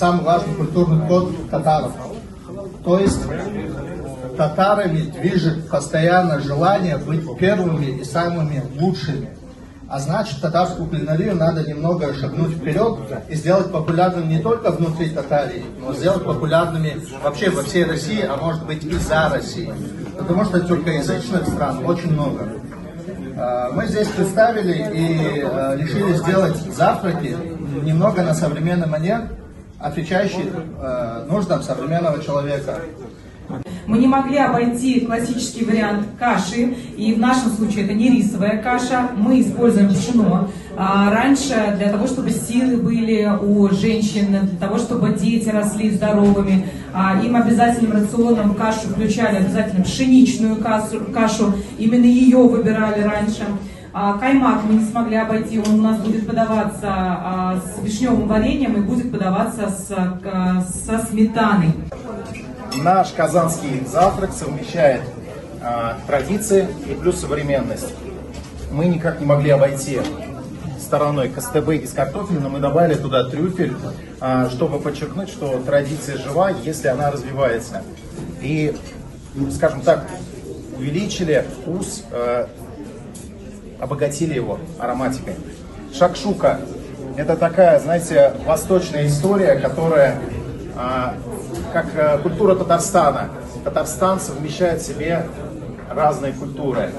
самый важный культурный код татаров. То есть татарами движет постоянно желание быть первыми и самыми лучшими. А значит, татарскую кулинарию надо немного шагнуть вперед и сделать популярным не только внутри Татарии, но сделать популярными вообще во всей России, а может быть и за Россией. Потому что тюркоязычных стран очень много. Мы здесь представили и решили сделать завтраки немного на современный манер, отвечающий нуждам современного человека. Мы не могли обойти классический вариант каши, и в нашем случае это не рисовая каша, мы используем пшено. Раньше для того, чтобы силы были у женщин, для того, чтобы дети росли здоровыми, им обязательным рационом в кашу включали обязательно пшеничную кашу, именно ее выбирали раньше. Каймак мы не смогли обойти, он у нас будет подаваться с вишневым вареньем и будет подаваться со сметаной. Наш казанский завтрак совмещает традиции и плюс современность. Мы никак не могли обойти стороной кастебы из картофеля, но мы добавили туда трюфель, чтобы подчеркнуть, что традиция жива, если она развивается. И, скажем так, увеличили вкус, обогатили его ароматикой. Шакшука – это такая, знаете, восточная история, которая, как культура Татарстана. Татарстан совмещает в себе разные культуры.